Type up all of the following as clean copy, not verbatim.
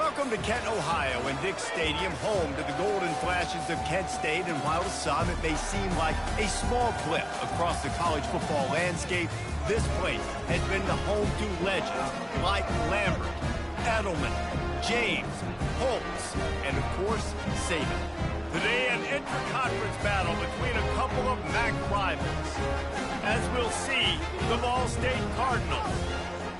Welcome to Kent, Ohio, and Dick's Stadium, home to the Golden Flashes of Kent State. And while the summit may seem like a small blip across the college football landscape, this place has been the home to legends like Lambert, Edelman, James, Holtz, and of course, Saban. Today, an intra-conference battle between a couple of MAC rivals. As we'll see, the Ball State Cardinals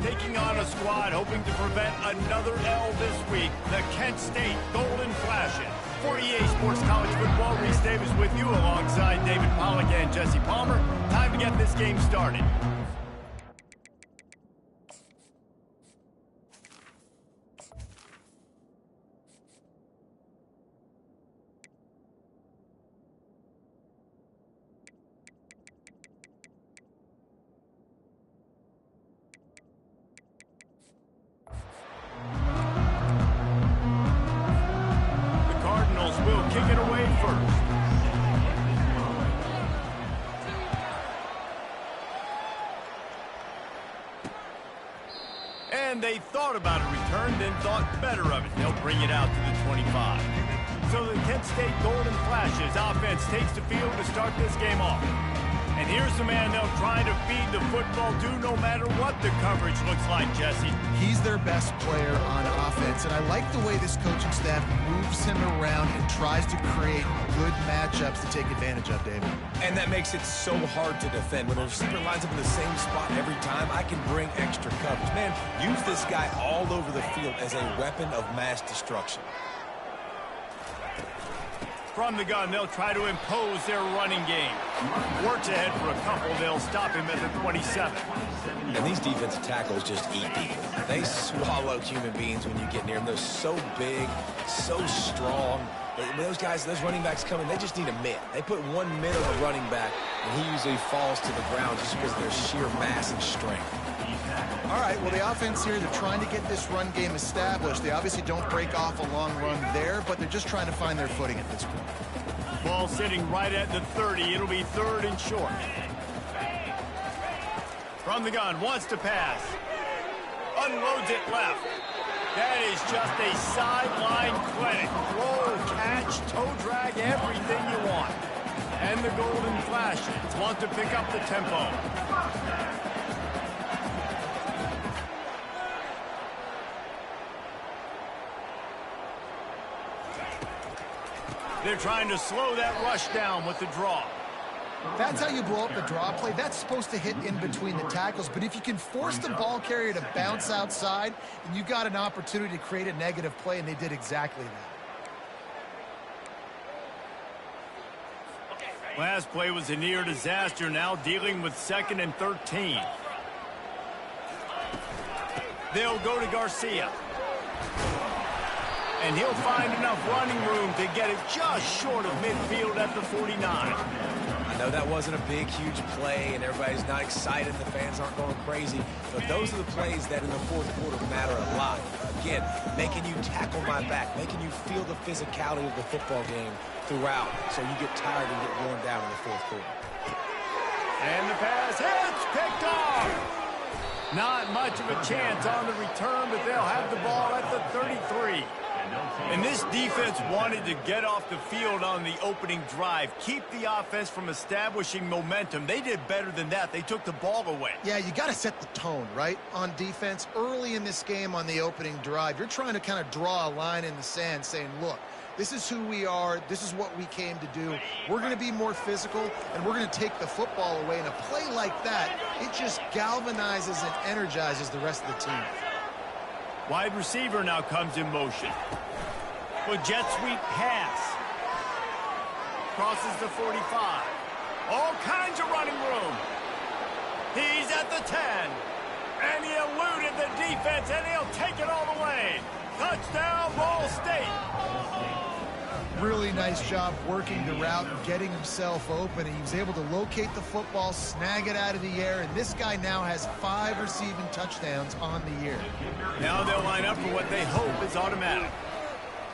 taking on a squad hoping to prevent another L this week, the Kent State Golden Flashes. For EA Sports College Football, Reese Davis with you alongside David Pollack and Jesse Palmer. Time to get this game started. Will kick it away first. And they thought about a return, then thought better of it. They'll bring it out to the 25. So the Kent State Golden Flashes offense takes the field to start this game off. And here's the man they'll try to feed the football to no matter what the coverage looks like, Jesse. He's their best player on offense, and I like the way this coaching staff moves him around and tries to create good matchups to take advantage of, David. And that makes it so hard to defend. When the receiver lines up in the same spot every time, I can bring extra coverage. Man, use this guy all over the field as a weapon of mass destruction. From the gun, they'll try to impose their running game. Works ahead for a couple. They'll stop him at the 27. And these defensive tackles just eat people. They swallow human beings when you get near them. They're so big, so strong. When those guys, those running backs come in, they just need a mid. They put 1 mid on the running back, and he usually falls to the ground just because of their sheer mass and strength. All right, well, the offense here, they're trying to get this run game established. They obviously don't break off a long run there, but they're just trying to find their footing at this point. Ball sitting right at the 30. It'll be 3rd and short. From the gun, wants to pass. Unloads it left. That is just a sideline clinic. Roll, catch, toe drag, everything you want. And the Golden Flashes want to pick up the tempo. They're trying to slow that rush down with the draw. That's how you blow up the draw play. That's supposed to hit in between the tackles, but if you can force the ball carrier to bounce outside, then you got an opportunity to create a negative play, and they did exactly that. Last play was a near disaster, now dealing with 2nd and 13. They'll go to Garcia. And he'll find enough running room to get it just short of midfield at the 49. I know that wasn't a big, huge play, and everybody's not excited. The fans aren't going crazy. But those are the plays that in the 4th quarter matter a lot. Again, making you tackle my back, making you feel the physicality of the football game throughout so you get tired and get worn down in the 4th quarter. And the pass hits, picked off. Not much of a chance on the return, but they'll have the ball at the 33. And this defense wanted to get off the field on the opening drive, keep the offense from establishing momentum. They did better than that. They took the ball away. Yeah, you got to set the tone, right, on defense. Early in this game on the opening drive, you're trying to kind of draw a line in the sand saying, look, this is who we are. This is what we came to do. We're going to be more physical, and we're going to take the football away. And a play like that, it just galvanizes and energizes the rest of the team. Wide receiver now comes in motion. With jet sweep pass. Crosses the 45. All kinds of running room. He's at the 10. And he eluded the defense, and he'll take it all the way. Touchdown, Ball State. Really nice job working the route and getting himself open. He was able to locate the football, snag it out of the air, and this guy now has 5 receiving touchdowns on the year. Now they'll line up for what they hope is automatic.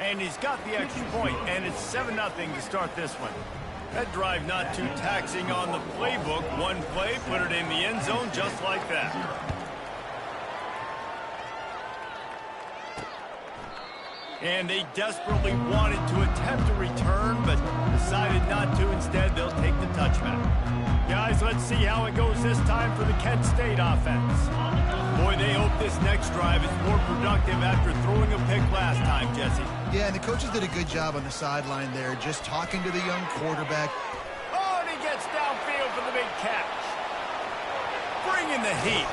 And he's got the extra point, and it's 7-0 to start this one. That drive not too taxing on the playbook. One play, put it in the end zone just like that. And they desperately wanted to attempt a return, but decided not to. Instead, they'll take the touchback. Guys, let's see how it goes this time for the Kent State offense. Boy, they hope this next drive is more productive after throwing a pick last time, Jesse. Yeah, and the coaches did a good job on the sideline there, just talking to the young quarterback. Oh, and he gets downfield for the big catch. Bringing the heat.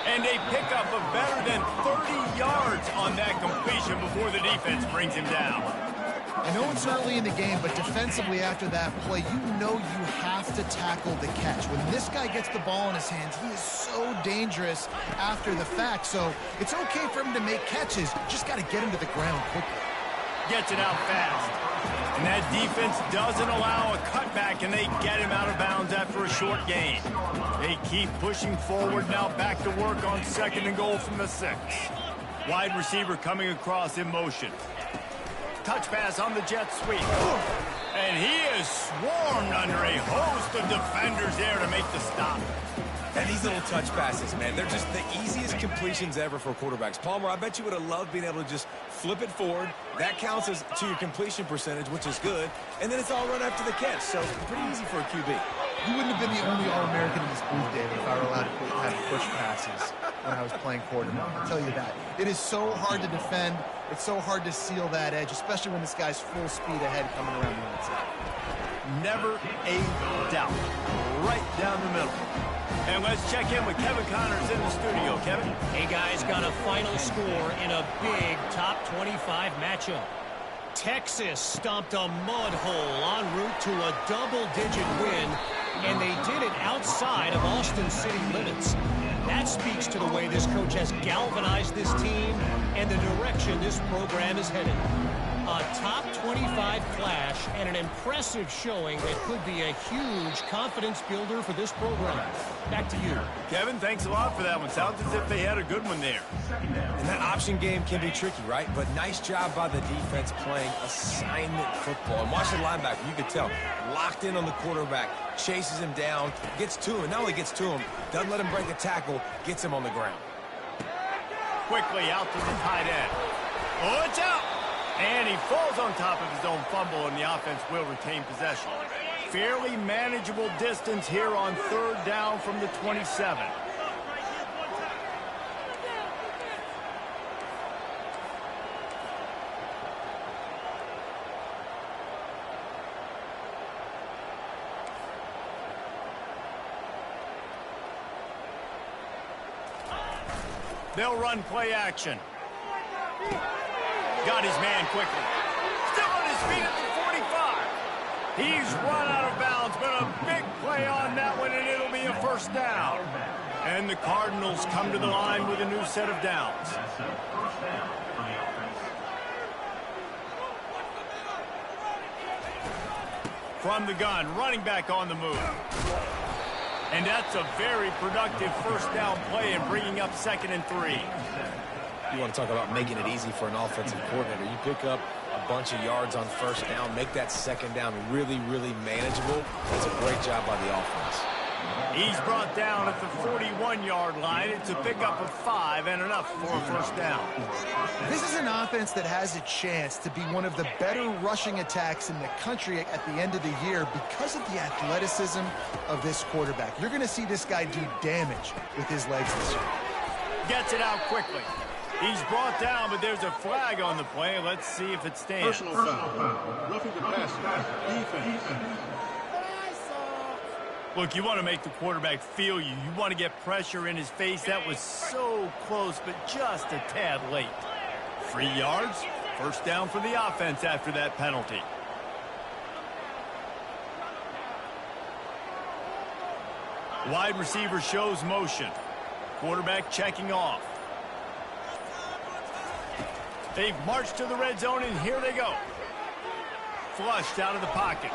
And they pick up a better than 30 yards on that completion before the defense brings him down. I know it's early in the game, but defensively after that play, you know you have to tackle the catch. When this guy gets the ball in his hands, he is so dangerous after the fact. So it's okay for him to make catches. You just got to get him to the ground quickly. Gets it out fast. And that defense doesn't allow a cutback, and they get him out of bounds after a short gain. They keep pushing forward, now back to work on 2nd and goal from the 6. Wide receiver coming across in motion. Touch pass on the jet sweep. And he is swarmed under a host of defenders there to make the stop. And these little touch passes, man, they're just the easiest completions ever for quarterbacks. Palmer, I bet you would have loved being able to just flip it forward. That counts as to your completion percentage, which is good. And then it's all run after the catch, so pretty easy for a QB. You wouldn't have been the only All-American in this booth, David, if I were allowed to have push passes when I was playing quarterback. I'll tell you that. It is so hard to defend. It's so hard to seal that edge, especially when this guy's full speed ahead coming around the outside. Never a doubt. Right down the middle. And let's check in with Kevin Connors in the studio. Kevin? Hey, guys, got a final score in a big top 25 matchup. Texas stomped a mud hole en route to a double-digit win, and they did it outside of Austin city limits. That speaks to the way this coach has galvanized this team and the direction this program is headed. A top 25 clash and an impressive showing that could be a huge confidence builder for this program. Back to you. Kevin, thanks a lot for that one. Sounds as if they had a good one there. And that option game can be tricky, right? But nice job by the defense playing assignment football. And watch the linebacker, you could tell, locked in on the quarterback, chases him down, gets to him. Not only gets to him, doesn't let him break a tackle, gets him on the ground. Quickly out to the tight end. Oh, it's out! And he falls on top of his own fumble, and the offense will retain possession. Fairly manageable distance here on 3rd down from the 27. They'll run play action. Got his man quickly. Still on his feet at the 45. He's run out of bounds, but a big play on that one, and it'll be a 1st down. And the Cardinals come to the line with a new set of downs. From the gun, running back on the move. And that's a very productive 1st down play and bringing up 2nd and 3. You want to talk about making it easy for an offensive coordinator. You pick up a bunch of yards on 1st down, make that 2nd down really, really manageable. That's a great job by the offense. He's brought down at the 41-yard line. It's a pickup of 5 and enough for a 1st down. This is an offense that has a chance to be one of the better rushing attacks in the country at the end of the year because of the athleticism of this quarterback. You're going to see this guy do damage with his legs this year. Gets it out quickly. He's brought down, but there's a flag on the play. Let's see if it stands. Personal foul. Roughing the passer. Defense. Look, you want to make the quarterback feel you. You want to get pressure in his face. That was so close, but just a tad late. 3 yards. 1st down for the offense after that penalty. Wide receiver shows motion. Quarterback checking off. They've marched to the red zone, and here they go. Flushed out of the pocket.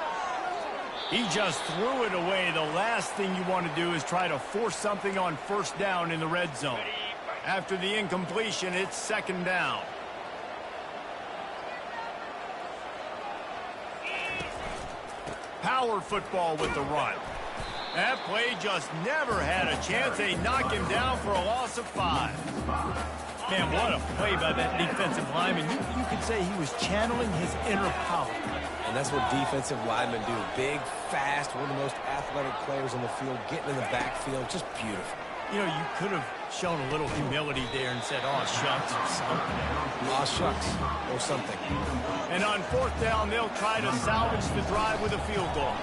He just threw it away. The last thing you want to do is try to force something on 1st down in the red zone. After the incompletion, it's 2nd down. Power football with the run. That play just never had a chance. They knock him down for a loss of 5. Man, what a play by that defensive lineman. You could say he was channeling his inner power. And that's what defensive linemen do. Big, fast, one of the most athletic players on the field, getting in the backfield, just beautiful. You know, you could have shown a little humility there and said, "Oh, shucks," or something. Aw, shucks, or something. And on 4th down, they'll try to salvage the drive with a field goal.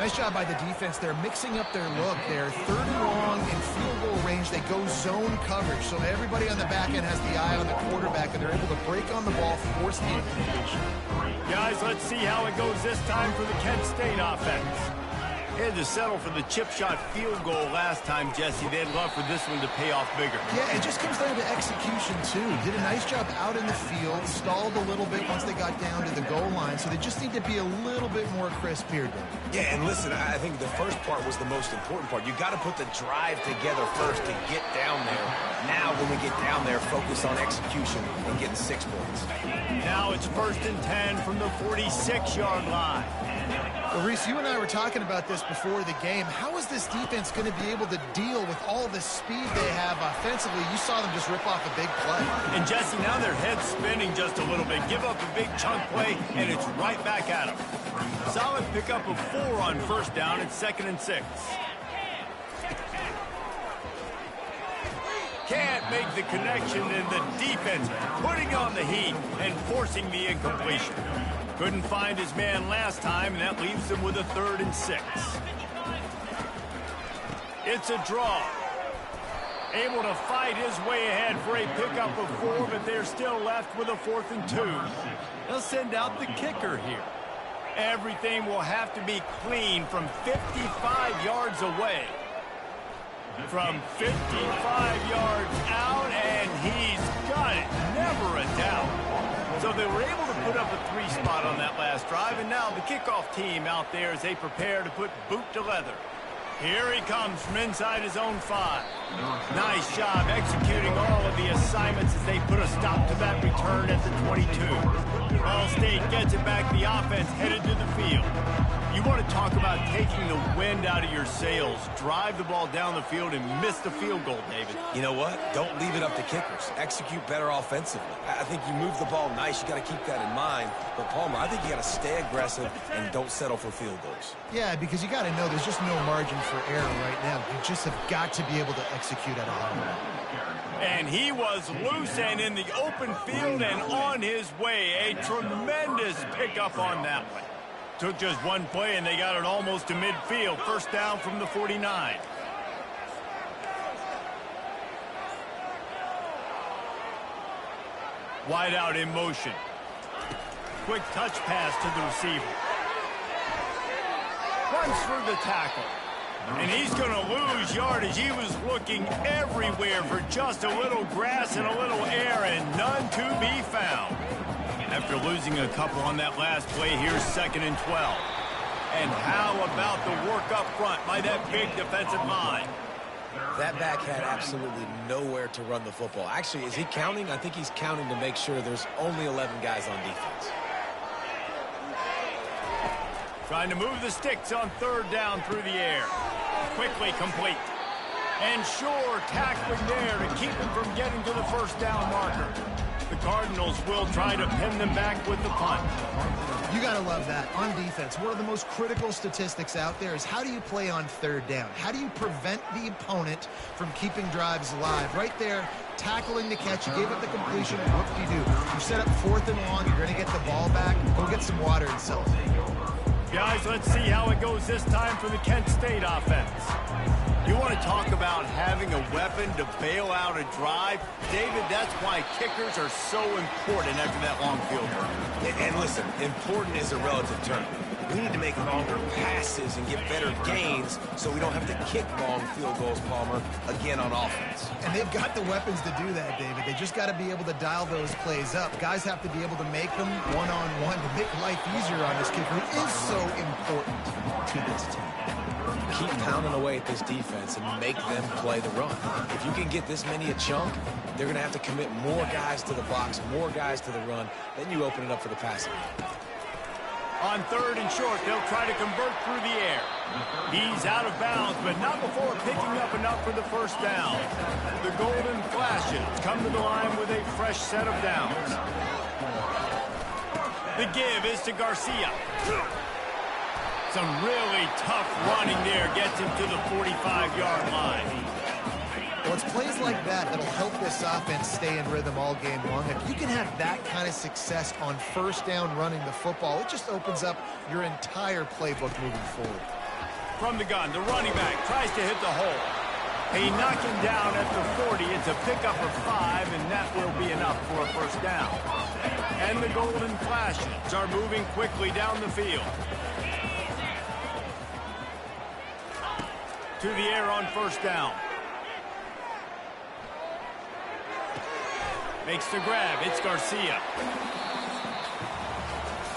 Nice job by the defense. They're mixing up their look. They're 3rd and long in field goal range. They go zone coverage, so everybody on the back end has the eye on the quarterback, and they're able to break on the ball, force the incompletion. Guys, let's see how it goes this time for the Kent State offense. They had to settle for the chip shot field goal last time, Jesse. They'd love for this one to pay off bigger. Yeah, it just comes down to execution, too. Did a nice job out in the field, stalled a little bit once they got down to the goal line, so they just need to be a little bit more crisp here, Dave. Yeah, and listen, I think the first part was the most important part. You got to put the drive together first to get down there. Now, when we get down there, focus on execution and getting 6 points. Now it's 1st and 10 from the 46-yard line. Well, Reese, you and I were talking about this before the game. How is this defense going to be able to deal with all the speed they have offensively? You saw them just rip off a big play. And, Jesse, now their head's spinning just a little bit. Give up a big chunk play, and it's right back at them. Solid pickup of 4 on 1st down. It's 2nd and 6. Can't make the connection, and the defense putting on the heat and forcing the incompletion. Couldn't find his man last time, and that leaves him with a 3rd and 6. It's a draw. Able to fight his way ahead for a pickup of 4, but they're still left with a 4th and 2. They'll send out the kicker here. Everything will have to be clean from 55 yards away. From 55 yards out, and he's got it. Never a doubt. So they were able to put up a 3 spot on that last drive, and now the kickoff team out there as they prepare to put boot to leather. Here he comes from inside his own 5. Nice job executing all of the assignments as they put a stop to that return at the 22. All-State gets it back. The offense headed to the field. You want to talk about taking the wind out of your sails. Drive the ball down the field and miss the field goal, David. You know what? Don't leave it up to kickers. Execute better offensively. I think you move the ball nice. You got to keep that in mind. But, Palmer, I think you got to stay aggressive and don't settle for field goals. Yeah, because you got to know there's just no margin for error right now. You just have got to be able to execute at a high level. And he was loose and in the open field and on his way. A tremendous pickup on that one. Took just one play, and they got it almost to midfield. 1st down from the 49. Wide out in motion. Quick touch pass to the receiver. Runs for the tackle. And he's going to lose yardage. He was looking everywhere for just a little grass and a little air, and none to be found. After losing a couple on that last play, here's 2nd and 12. And how about the work up front by that big defensive line? That back had absolutely nowhere to run the football. Actually, is he counting? I think he's counting to make sure there's only 11 guys on defense. Trying to move the sticks on 3rd down through the air. Quickly complete. And Shore tackling there to keep him from getting to the 1st down marker. The Cardinals will try to pin them back with the punt. You got to love that. On defense, one of the most critical statistics out there is how do you play on 3rd down? How do you prevent the opponent from keeping drives alive? Right there, tackling the catch. You gave up the completion. What do? You set up 4th and long. You're going to get the ball back. Go get some water and sell it. Guys, let's see how it goes this time for the Kent State offense. You want to talk about having a weapon to bail out a drive? David, that's why kickers are so important after that long field goal. And listen, important is a relative term. We need to make longer passes and get better gains so we don't have to kick long field goals, Palmer, again on offense. And they've got the weapons to do that, David. They just got to be able to dial those plays up. Guys have to be able to make them one-on-one to make life easier on this kicker, who is so important to this team. Keep pounding away at this defense and make them play the run. If you can get this many a chunk, they're going to have to commit more guys to the box, more guys to the run. Then you open it up for the passing. On 3rd and short, they'll try to convert through the air. He's out of bounds, but not before picking up enough for the first down. The Golden Flashes come to the line with a fresh set of downs. The give is to Garcia. Some really tough running there gets him to the 45-yard line. Well, it's plays like that that'll help this offense stay in rhythm all game long. If you can have that kind of success on first down running the football, it just opens up your entire playbook moving forward. From the gun, the running back tries to hit the hole. He knocks him down at the 40. It's a pickup of 5, and that will be enough for a first down. And the Golden Flashes are moving quickly down the field. To the air on first down. Makes the grab. It's Garcia.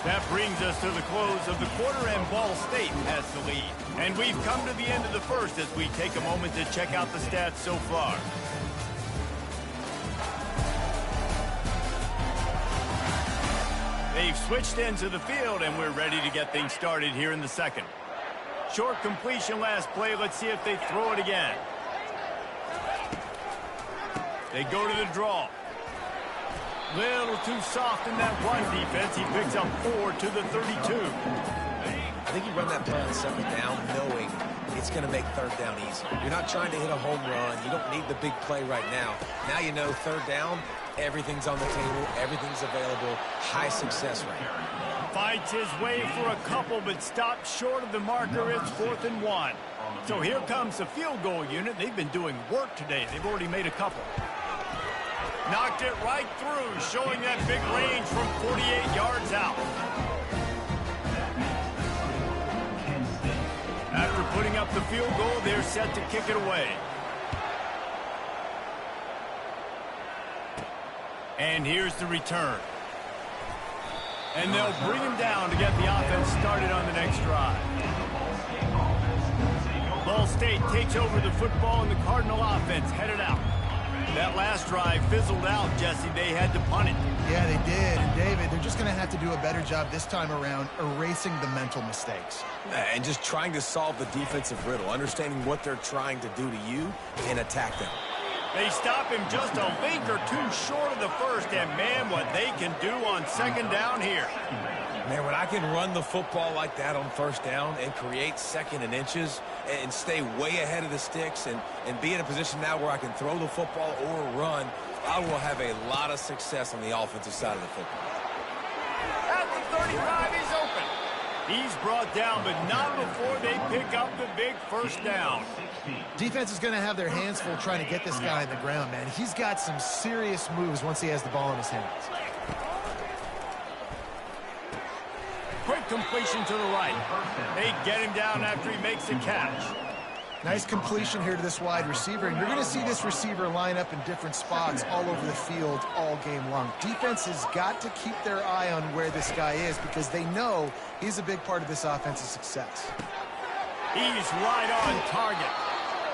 That brings us to the close of the quarter, and Ball State has the lead. And we've come to the end of the first as we take a moment to check out the stats so far. They've switched ends of the field, and we're ready to get things started here in the second. Short completion last play. Let's see if they throw it again. They go to the draw. Little too soft in that run defense. He picks up 4 to the 32. I think you run that play on 2nd down knowing it's going to make 3rd down easy. You're not trying to hit a home run. You don't need the big play right now. Now you know 3rd down, everything's on the table, everything's available, high success rate. Fights his way for a couple, but stopped short of the marker. It's 4th and 1. So here comes the field goal unit. They've been doing work today. They've already made a couple. Knocked it right through, showing that big range from 48 yards out. After putting up the field goal, they're set to kick it away. And here's the return. And they'll bring him down to get the offense started on the next drive. Ball State takes over the football, and the Cardinal offense headed out. That last drive fizzled out, Jesse. They had to punt it. Yeah, they did. And, David, they're just going to have to do a better job this time around erasing the mental mistakes. And just trying to solve the defensive riddle, understanding what they're trying to do to you and attack them. They stop him just a link or two short of the first, and, man, what they can do on 2nd down here. Man, when I can run the football like that on 1st down and create 2nd and inches and stay way ahead of the sticks and be in a position now where I can throw the football or run, I will have a lot of success on the offensive side of the football. At the 35, he's open. He's brought down, but not before they pick up the big first down. Defense is going to have their hands full trying to get this guy in the ground, man. He's got some serious moves once he has the ball in his hands. Quick completion to the right. They get him down after he makes the catch. Nice completion here to this wide receiver, and you're going to see this receiver line up in different spots all over the field all game long. Defense has got to keep their eye on where this guy is because they know he's a big part of this offense's success. He's right on target.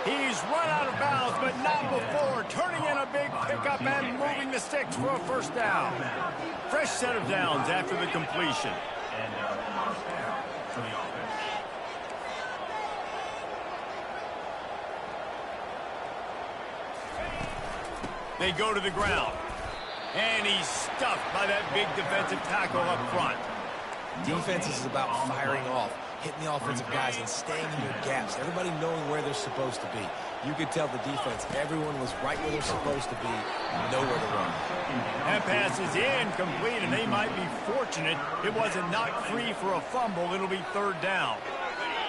He's run out of bounds, but not before turning in a big pickup and moving the sticks for a first down. Fresh set of downs after the completion. They go to the ground. And he's stuffed by that big defensive tackle up front. Defense is about firing off, hitting the offensive guys and staying in your gaps. Everybody knowing where they're supposed to be. You could tell the defense, everyone was right where they're supposed to be, nowhere to run. That pass is incomplete, and they might be fortunate it wasn't knocked free for a fumble. It'll be 3rd down.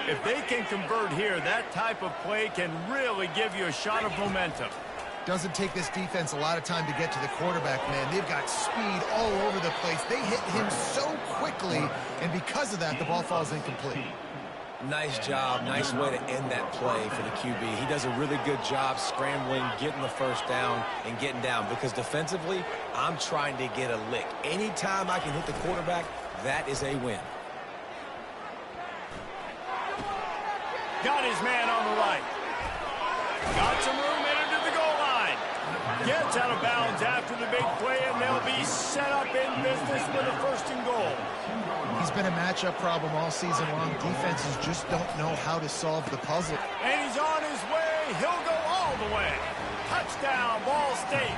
If they can convert here, that type of play can really give you a shot of momentum. Doesn't take this defense a lot of time to get to the quarterback, man. They've got speed all over the place. They hit him so quickly, and because of that, the ball falls incomplete. Nice job. Nice way to end that play for the QB. He does a really good job scrambling, getting the first down, and getting down. Because defensively, I'm trying to get a lick. Anytime I can hit the quarterback, that is a win. Got his man on the right. Got some room, headed to the goal line. Gets out of bounds after the big play, and they'll be set up in business with a 1st and goal. He's been a matchup problem all season long. Defenses just don't know how to solve the puzzle. And he's on his way. He'll go all the way. Touchdown, Ball State.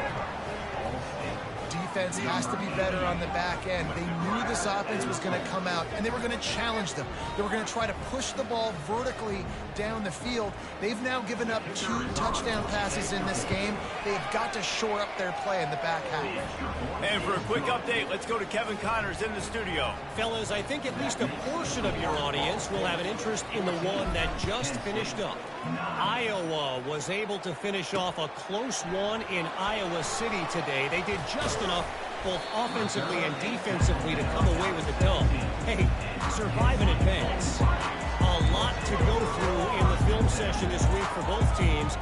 Defense has to be better on the back end. They knew this offense was going to come out, and they were going to challenge them. They were going to try to push the ball vertically down the field. They've now given up 2 touchdown passes in this game. They've got to shore up their play in the back half. And for a quick update, let's go to Kevin Connors in the studio. Fellas, I think at least a portion of your audience will have an interest in the one that just finished up. Iowa was able to finish off a close one in Iowa City today. They did just enough both offensively and defensively to come away with the dub. Hey, survive and advance. A lot to go through in the film session this week for both teams.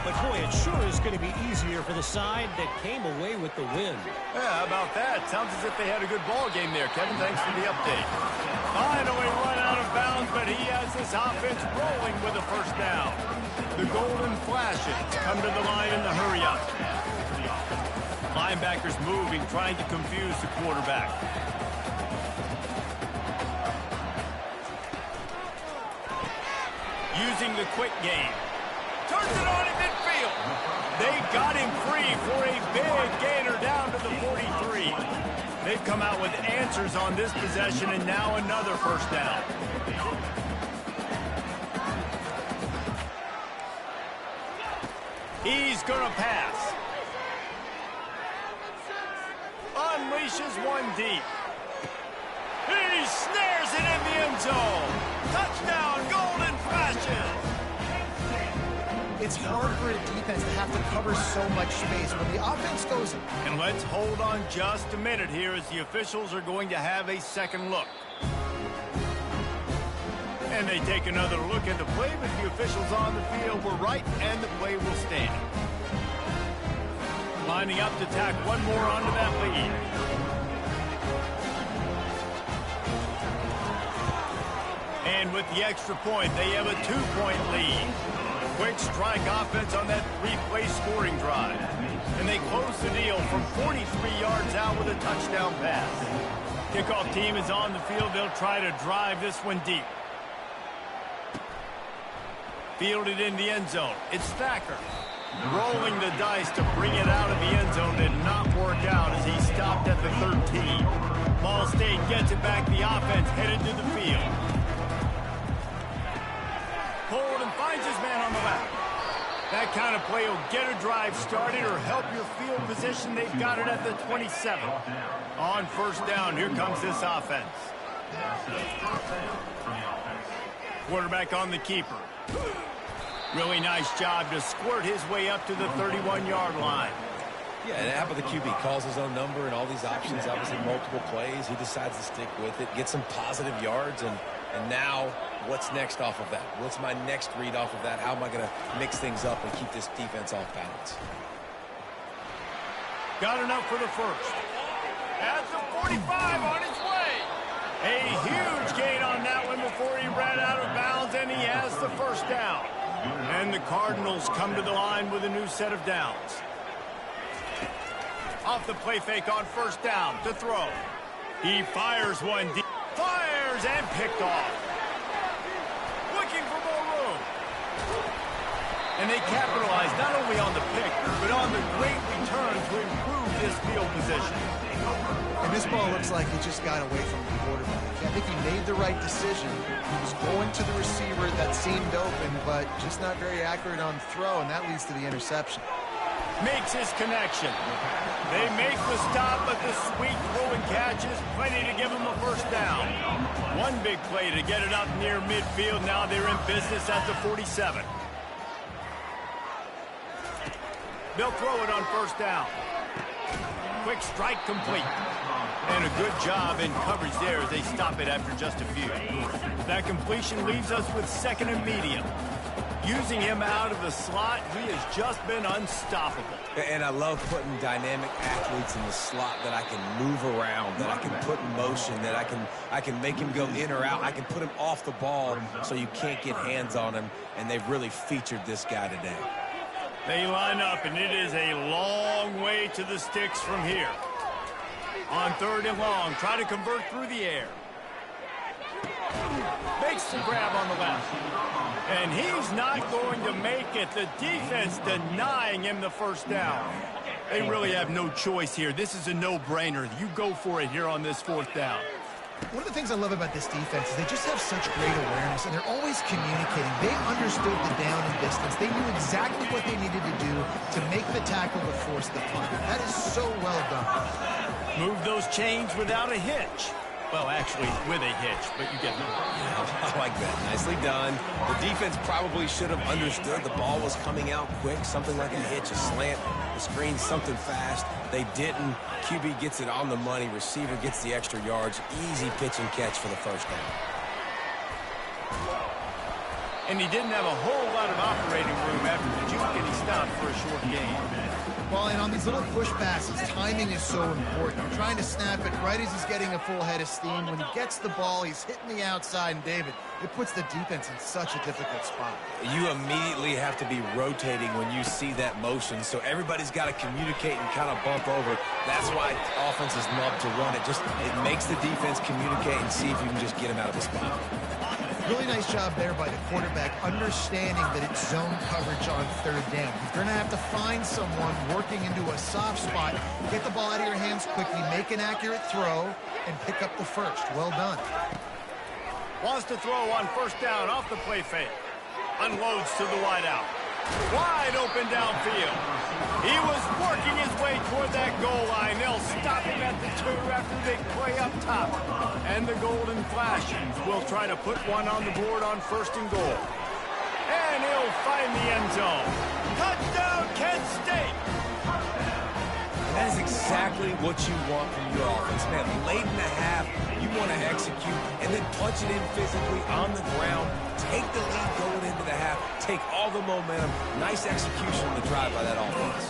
But boy, it sure is going to be easier for the side that came away with the win. Yeah, how about that? Sounds as if they had a good ball game there, Kevin. Thanks for the update. Finally run out of bounds, but he has this offense rolling with a 1st down. The Golden Flashes come to the line in the hurry-up. Linebackers moving, trying to confuse the quarterback. Using the quick game. Turns it on in midfield. They got him free for a big gainer down to the 43. They've come out with answers on this possession, and now another 1st down. He's going to pass. Unleashes one deep. He snares it in the end zone. Touchdown, Golden Flashes. It's hard for a defense to have to cover so much space when the offense goes. And let's hold on just a minute here as the officials are going to have a second look. And they take another look at the play, but the officials on the field were right, and the play will stand. Lining up to tack one more onto that lead. And with the extra point, they have a 2-point lead. Quick strike offense on that 3-play scoring drive. And they close the deal from 43 yards out with a touchdown pass. Kickoff team is on the field. They'll try to drive this one deep. Fielded in the end zone. It's Thacker. Rolling the dice to bring it out of the end zone did not work out as he stopped at the 13. Ball State gets it back. The offense headed to the field. Hold and finds his man on the left. That kind of play will get a drive started or help your field position. They've got it at the 27. On 1st down, here comes this offense. Quarterback on the keeper. Really nice job to squirt his way up to the 31-yard line. Yeah, and how about the QB? Calls his own number and all these options, obviously multiple plays. He decides to stick with it, get some positive yards, and now what's next off of that? What's my next read off of that? How am I going to mix things up and keep this defense off balance? Got enough for the 1st. At the 45 on his way. A huge gain on that one before he ran out of bounds, and he has the 1st down. And the Cardinals come to the line with a new set of downs. Off the play fake on 1st down to throw. He fires one deep. Fires and picked off. Looking for more room. And they capitalize not only on the pick, but on the great return to improve this field position. And this ball looks like it just got away from the quarterback. I think he made the right decision. He was going to the receiver that seemed open, but just not very accurate on the throw, and that leads to the interception. Makes his connection. They make the stop, but the sweet throw and catch is plenty to give him a 1st down. One big play to get it up near midfield. Now they're in business at the 47. They'll throw it on 1st down. Quick strike complete. And a good job in coverage there as they stop it after just a few. That completion leaves us with 2nd and medium. Using him out of the slot, he has just been unstoppable. And I love putting dynamic athletes in the slot that I can move around, that I can put in motion, that I can make him go in or out. I can put him off the ball so you can't get hands on him, and they've really featured this guy today. They line up, and it is a long way to the sticks from here. On 3rd and long, try to convert through the air. Makes the grab on the left. And he's not going to make it. The defense denying him the first down. They really have no choice here. This is a no-brainer. You go for it here on this 4th down. One of the things I love about this defense is they just have such great awareness, and they're always communicating. They understood the down and distance. They knew exactly what they needed to do to make the tackle to force the punt. That is so well done. Move those chains without a hitch. Well, actually, with a hitch, but you get it. I like that. Nicely done. The defense probably should have understood the ball was coming out quick, something like a hitch, a slant, a screen, something fast. They didn't. QB gets it on the money. Receiver gets the extra yards. Easy pitch and catch for the first down. And he didn't have a whole lot of operating room after the juke, and he stopped for a short gain. Well, and on these little push passes, timing is so important. You're trying to snap it right as he's getting a full head of steam. When he gets the ball, he's hitting the outside, and David, it puts the defense in such a difficult spot. You immediately have to be rotating when you see that motion, so everybody's got to communicate and kind of bump over. That's why offenses love to run it. It makes the defense communicate and see if you can just get him out of the spot. Really nice job there by the quarterback, understanding that it's zone coverage on 3rd down. You're going to have to find someone working into a soft spot, get the ball out of your hands quickly, make an accurate throw, and pick up the first. Well done. Wants to throw on 1st down off the play fake. Unloads to the wideout. Wide open downfield. He was working his way toward that goal line. They'll stop him at the 2 after they play up top. And the Golden Flashes will try to put one on the board on 1st and goal. And he'll find the end zone. Touchdown, Kent State! That is exactly what you want from your offense, man. Late in the half, you want to execute and then punch it in physically on the ground. Take the lead going into the half. Take all the momentum. Nice execution on the drive by that offense.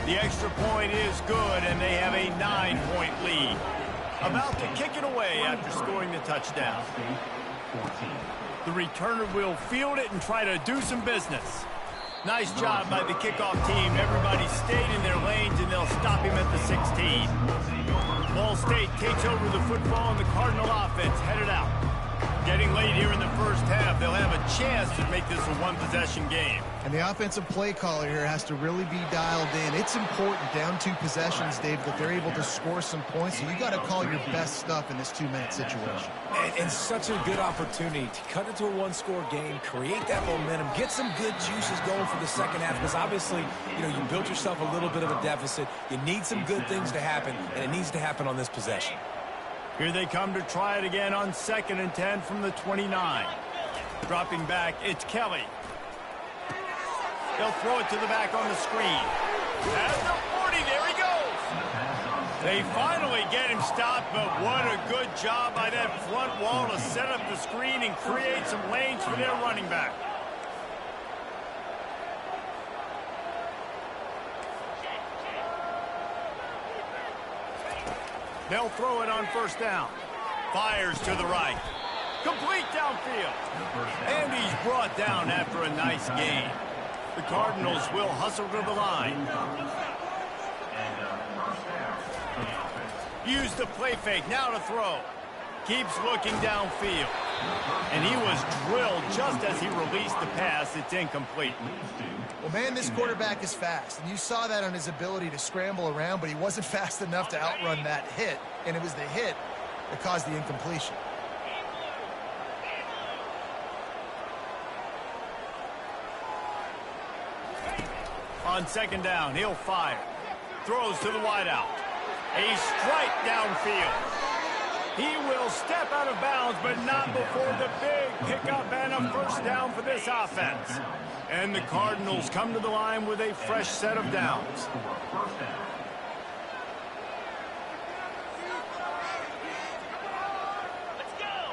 The extra point is good, and they have a 9-point lead. About to kick it away after scoring the touchdown. The returner will field it and try to do some business. Nice job by the kickoff team. Everybody stayed in their lanes, and they'll stop him at the 16. Ball State takes over the football, and the Cardinal offense headed out. Getting late here in the first half, they'll have a chance to make this a one-possession game. And the offensive play caller here has to really be dialed in. It's important, down 2 possessions, Dave, that they're able to score some points. So you got to call your best stuff in this 2-minute situation. And such a good opportunity to cut it to a 1-score game, create that momentum, get some good juices going for the second half. Because obviously, you built yourself a little bit of a deficit. You need some good things to happen, and it needs to happen on this possession. Here they come to try it again on 2nd and 10 from the 29. Dropping back, it's Kelly. They'll throw it to the back on the screen. At the 40, there he goes. They finally get him stopped, but what a good job by that front wall to set up the screen and create some lanes for their running back. They'll throw it on 1st down. Fires to the right. Complete downfield. And he's brought down after a nice gain. The Cardinals will hustle to the line. Use the play fake, now to throw. Keeps looking downfield. And he was drilled just as he released the pass. It's incomplete. Well, man, this quarterback is fast, and you saw that on his ability to scramble around, but he wasn't fast enough to outrun that hit, and it was the hit that caused the incompletion. On 2nd down, he'll fire. Throws to the wideout. A strike downfield. He will step out of bounds, but not before the big pickup and a 1st down for this offense. And the Cardinals come to the line with a fresh set of downs.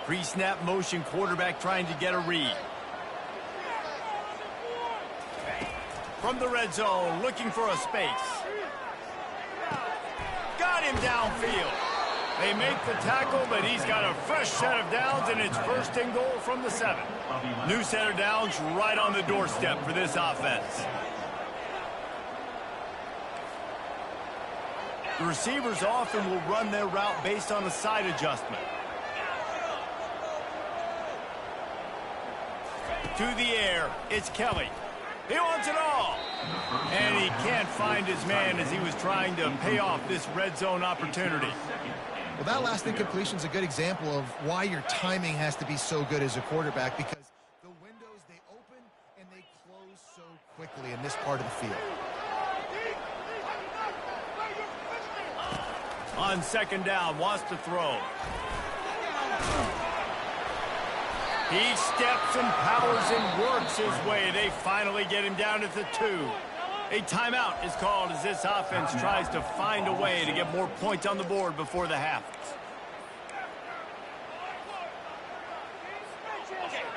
Pre-snap motion, quarterback trying to get a read. From the red zone, looking for a space. Got him downfield. They make the tackle, but he's got a fresh set of downs, and it's 1st and goal from the 7. New set of downs right on the doorstep for this offense. The receivers often will run their route based on a side adjustment. To the air, it's Kelly. He wants it all. And he can't find his man as he was trying to pay off this red zone opportunity. Well, that last incompletion is a good example of why your timing has to be so good as a quarterback, because the windows, they open and they close so quickly in this part of the field. On second down, wants to throw. He steps and powers and works his way. They finally get him down at the 2. A timeout is called as this offense tries to find a way to get more points on the board before the half.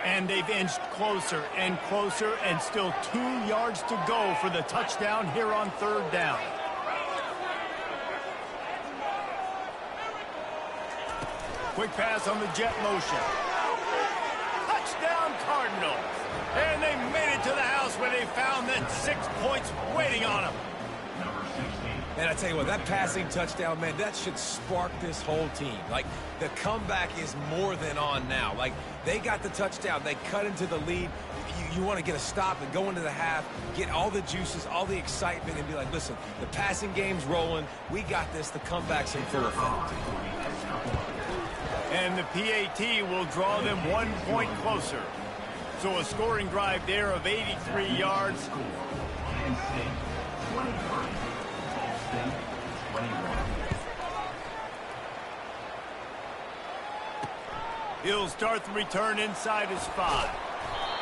And they've inched closer and closer, and still 2 yards to go for the touchdown here on third down. Quick pass on the jet motion. Touchdown Cardinals. And they made it to the house where they found that 6 points waiting on them. And I tell you what, that passing touchdown, man, that should spark this whole team. Like, the comeback is more than on now. Like, they got the touchdown. They cut into the lead. You want to get a stop and go into the half, get all the juices, all the excitement, and be like, listen, the passing game's rolling. We got this. The comeback's in full effect. And the PAT will draw them 1 point closer. So a scoring drive there of 83 yards. He'll start the return inside his 5.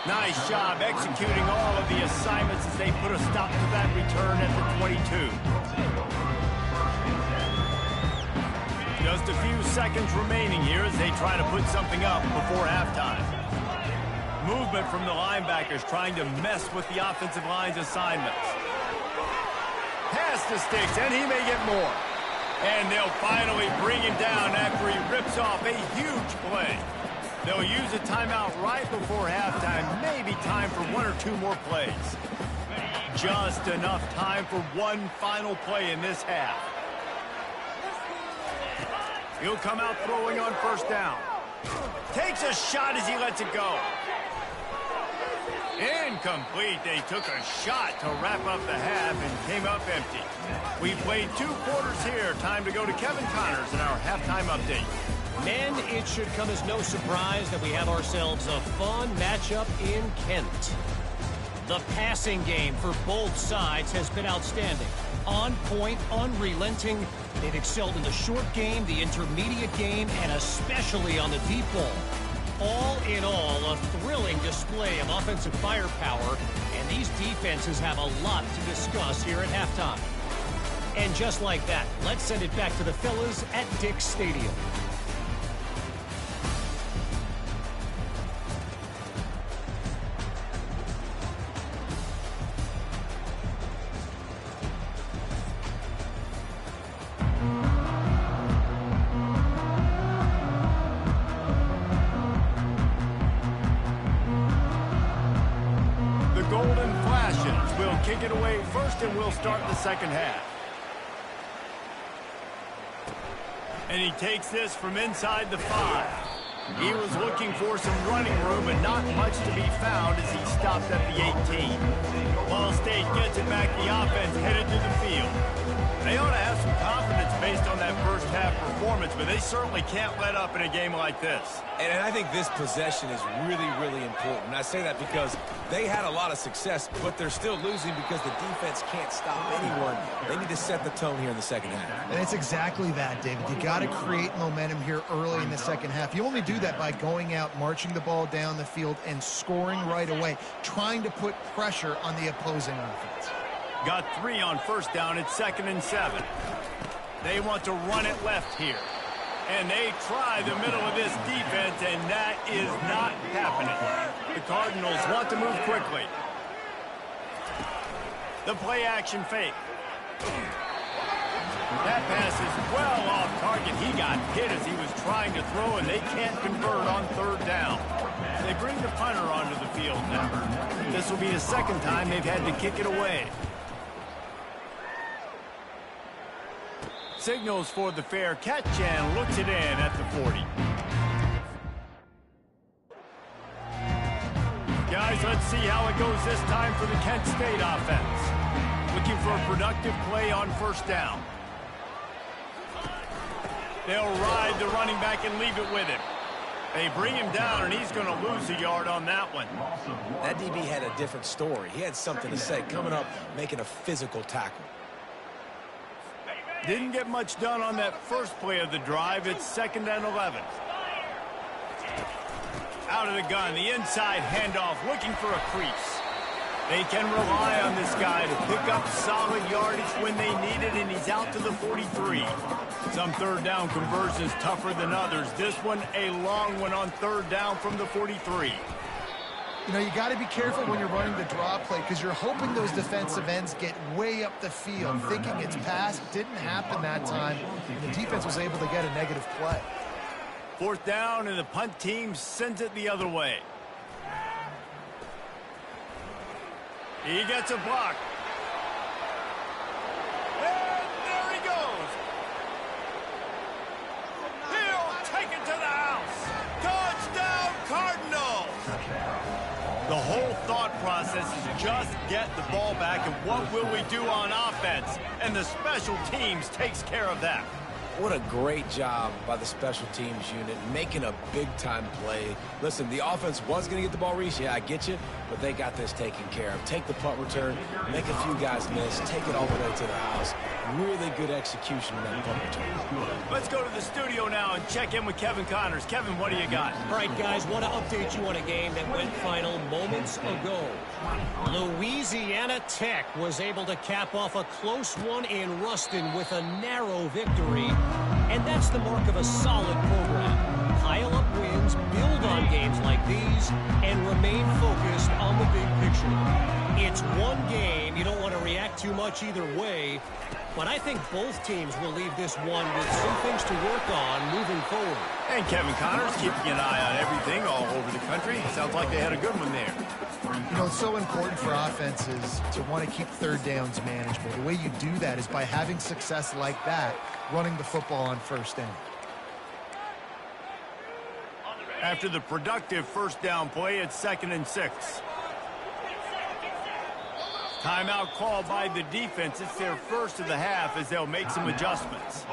Nice job executing all of the assignments as they put a stop to that return at the 22. Just a few seconds remaining here as they try to put something up before halftime. Movement from the linebackers trying to mess with the offensive line's assignments. Pass to Sticks, and he may get more. And they'll finally bring him down after he rips off a huge play. They'll use a timeout right before halftime, maybe time for 1 or 2 more plays. Just enough time for one final play in this half. He'll come out throwing on first down. Takes a shot as he lets it go. Incomplete. They took a shot to wrap up the half and came up empty. We played 2 quarters here. Time to go to Kevin Connors in our halftime update. Men, it should come as no surprise that we have ourselves a fun matchup in Kent. The passing game for both sides has been outstanding. On point, unrelenting. They've excelled in the short game, the intermediate game, and especially on the deep ball. All in all, a thrilling display of offensive firepower, and these defenses have a lot to discuss here at halftime. And just like that, let's send it back to the fellas at Dick's Stadium. Kick it away first, and we'll start the second half. And he takes this from inside the 5. He was looking for some running room, but not much to be found as he stopped at the 18. Ball State gets it back. The offense headed to the field. They ought to have some confidence based on that first half performance, but they certainly can't let up in a game like this. And I think this possession is really, really important. And I say that because they had a lot of success, but they're still losing because the defense can't stop anyone. They need to set the tone here in the second half. And it's exactly that, David. You got to create momentum here early in the second half. You only do that by going out, marching the ball down the field, and scoring right away, trying to put pressure on the opposing offense. Got 3 on first down. It's 2nd and 7. They want to run it left here. And they try the middle of this defense, and that is not happening. The Cardinals want to move quickly. The play action fake. That pass is well off target. He got hit as he was trying to throw, and they can't convert on third down. They bring the punter onto the field now. This will be the second time they've had to kick it away. Signals for the fair catch and looks it in at the 40. Guys, let's see how it goes this time for the Kent State offense. Looking for a productive play on first down. They'll ride the running back and leave it with him. They bring him down, and he's going to lose a yard on that one. That DB had a different story. He had something to say, coming up, making a physical tackle. Didn't get much done on that first play of the drive. It's 2nd and 11. Out of the gun, the inside handoff, looking for a crease. They can rely on this guy to pick up solid yardage when they need it, and he's out to the 43. Some third down conversions tougher than others. This one, a long one on third down from the 43. You know, you got to be careful when you're running the draw play because you're hoping those defensive ends get way up the field, thinking it's pass. Didn't happen that time, and the defense was able to get a negative play. 4th down, and the punt team sends it the other way. He gets a block. And there he goes. He'll take it to the house. Touchdown, Cardinals. The whole thought process is just get the ball back, and what will we do on offense? And the special teams takes care of that. What a great job by the special teams unit, making a big-time play. Listen, the offense was going to get the ball, Reese. Yeah, I get you, but they got this taken care of. Take the punt return, make a few guys miss, take it all the way to the house. Really good execution on that punt return. Let's go to the studio now and check in with Kevin Connors. Kevin, what do you got? All right, guys, want to update you on a game that went final moments ago. Louisiana Tech was able to cap off a close one in Ruston with a narrow victory. And that's the mark of a solid program. Pile up wins, build on games like these, and remain focused on the big picture. It's one game. You don't want to react too much either way. But I think both teams will leave this one with some things to work on moving forward. And Kevin Connors keeping an eye on everything all over the country. Sounds like they had a good one there. You know, it's so important for offenses to want to keep third downs manageable. The way you do that is by having success like that, running the football on first down. After the productive first down play, it's 2nd and 6. Timeout called by the defense. It's their first of the half as they'll make some adjustments.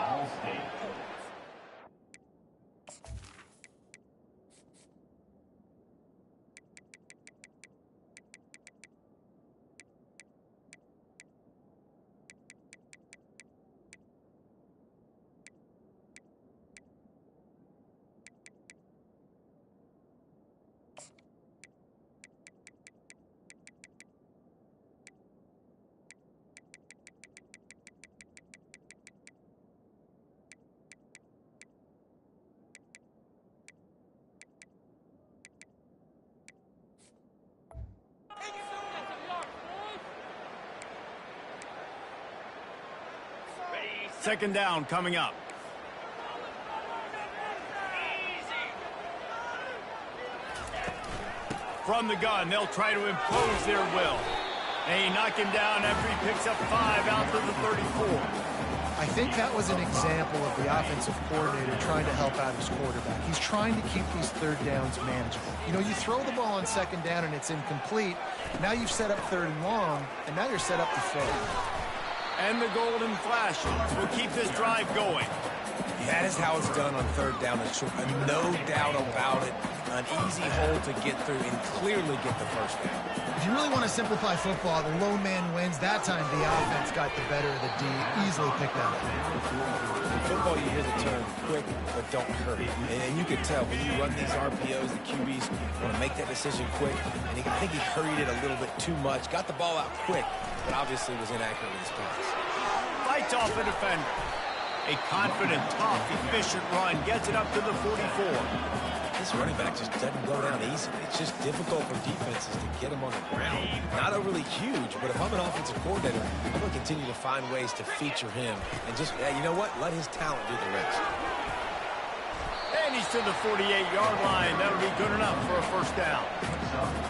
Second down coming up. From the gun, they'll try to impose their will. They knock him down after he picks up 5 out to the 34. I think that was an example of the offensive coordinator trying to help out his quarterback. He's trying to keep these third downs manageable. You know, you throw the ball on second down and it's incomplete. Now you've set up 3rd and long, and now you're set up to fail. And the golden flashes will keep this drive going. That is how it's done on third down and short. No doubt about it. An easy hole to get through and clearly get the first down. If you really want to simplify football, the lone man wins. That time the offense got the better of the D. Easily picked out. In football, you hear the term quick, but don't hurry. And you can tell when you run these RPOs, the QBs want to make that decision quick. And I think he hurried it a little bit too much. Got the ball out quick, but obviously was inaccurate with his pass. Fights off a defender. A confident, tough, efficient run gets it up to the 44. This running back just doesn't go down easily. It's just difficult for defenses to get him on the ground. Not overly huge, but if I'm an offensive coordinator, I'm going to continue to find ways to feature him. And just, you know what? Let his talent do the rest. And he's to the 48-yard line. That'll be good enough for a first down.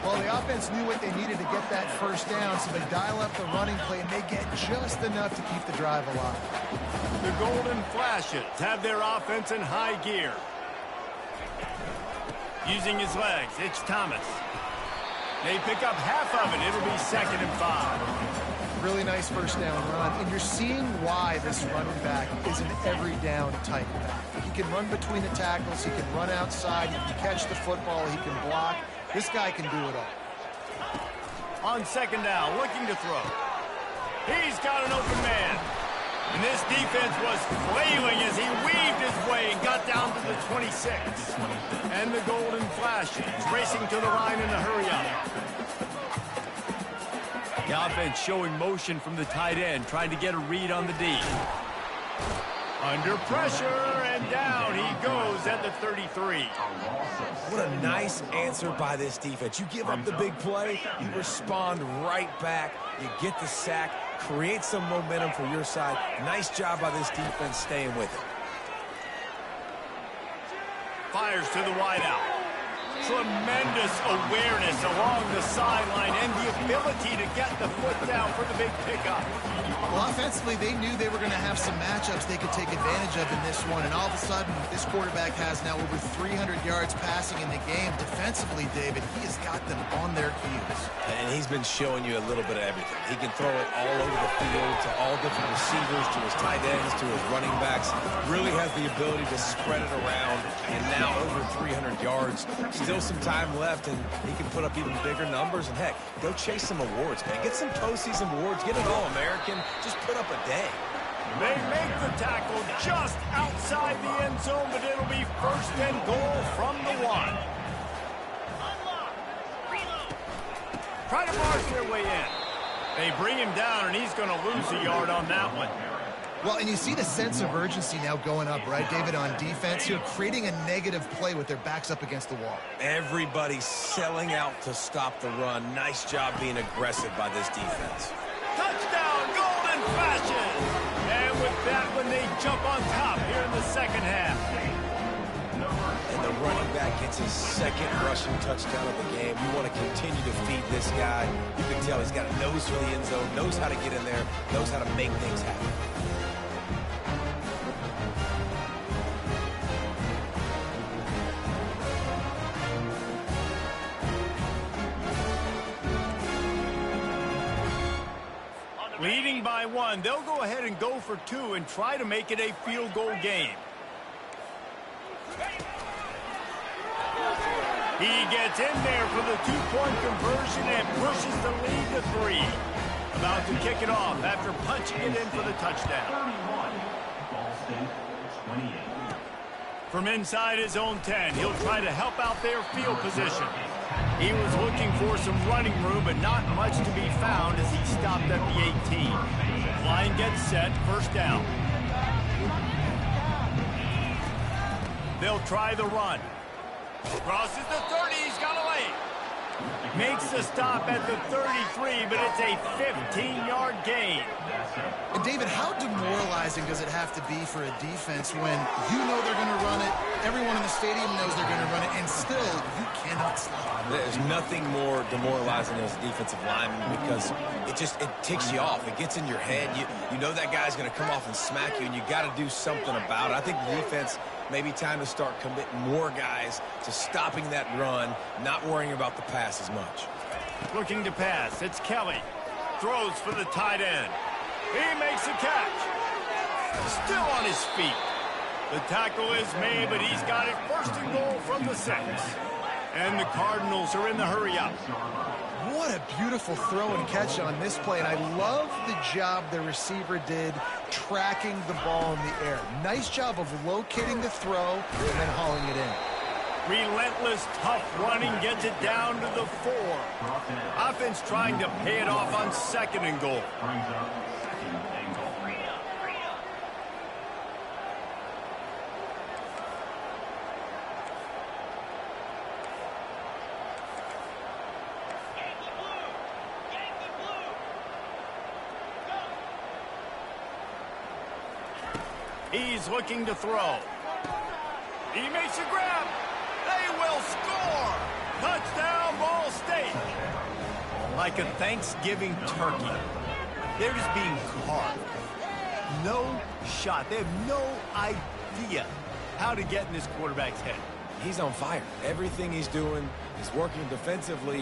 Well, the offense knew what they needed to get that first down, so they dial up the running play, and they get just enough to keep the drive alive. The Golden Flashes have their offense in high gear. Using his legs, it's Thomas. They pick up half of it. It'll be 2nd and 5. Really nice first down run, and you're seeing why this running back is an every down type back. He can run between the tackles, he can run outside, he can catch the football, he can block. This guy can do it all. On 2nd down, looking to throw. He's got an open man. And this defense was flailing as he weaved his way and got down to the 26. And the Golden Flashes racing to the line in a hurry-up. The offense showing motion from the tight end, trying to get a read on the D. Under pressure, and down he goes at the 33. What a nice answer by this defense. You give up the big play, you respond right back, you get the sack, create some momentum for your side. Nice job by this defense staying with it. Fires to the wideout. Tremendous awareness along the sideline and the ability to get the foot down for the big pickup. Well, offensively, they knew they were going to have some matchups they could take advantage of in this one, and all of a sudden, this quarterback has now over 300 yards passing in the game. Defensively, David, he has got them on their heels. And he's been showing you a little bit of everything. He can throw it all over the field to all different receivers, to his tight ends, to his running backs. Really has the ability to spread it around, and now over 300 yards. Still some time left, and he can put up even bigger numbers. And, heck, go chase some awards, man. Get some postseason awards. Get an All-American. Just put up a day. They make the tackle just outside the end zone, but it'll be 1st and goal from the 1. Try to march their way in. They bring him down, and he's going to lose a yard on that one. Well, and you see the sense of urgency now going up, right, David, on defense here, creating a negative play with their backs up against the wall. Everybody's selling out to stop the run. Nice job being aggressive by this defense. Touchdown, Golden Flashes! And with that one, they jump on top here in the 2nd half. And the running back gets his 2nd rushing touchdown of the game. You want to continue to feed this guy. You can tell he's got a nose for the end zone, knows how to get in there, knows how to make things happen. Leading by 1, they'll go ahead and go for 2 and try to make it a field goal game. He gets in there for the 2-point conversion and pushes the lead to 3. About to kick it off after punching it in for the touchdown. From inside his own 10, he'll try to help out their field position. He was looking for some running room, but not much to be found as he stopped at the 18. Line gets set, 1st down. They'll try the run. Crosses the 30, he's got a lane. Makes the stop at the 33, but it's a 15-yard gain. And, David, how demoralizing does it have to be for a defense when you know they're going to run it, everyone in the stadium knows they're going to run it, and still you cannot stop it? There's nothing more demoralizing as a defensive lineman because it ticks you off. It gets in your head. You know that guy's going to come off and smack you, and you got to do something about it. I think the defense maybe time to start committing more guys to stopping that run, not worrying about the pass as much. Looking to pass, it's Kelly. Throws for the tight end. He makes a catch. Still on his feet. The tackle is made, but he's got it 1st and goal from the 6. And the Cardinals are in the hurry-up. What a beautiful throw and catch on this play, and I love the job the receiver did tracking the ball in the air. Nice job of locating the throw and then hauling it in. Relentless, tough running gets it down to the 4. Offense trying to pay it off on 2nd and goal. He's looking to throw. He makes a grab. They will score. Touchdown, Ball State. Like a Thanksgiving turkey. They're just being carved. No shot. They have no idea how to get in this quarterback's head. He's on fire. Everything he's doing is working defensively.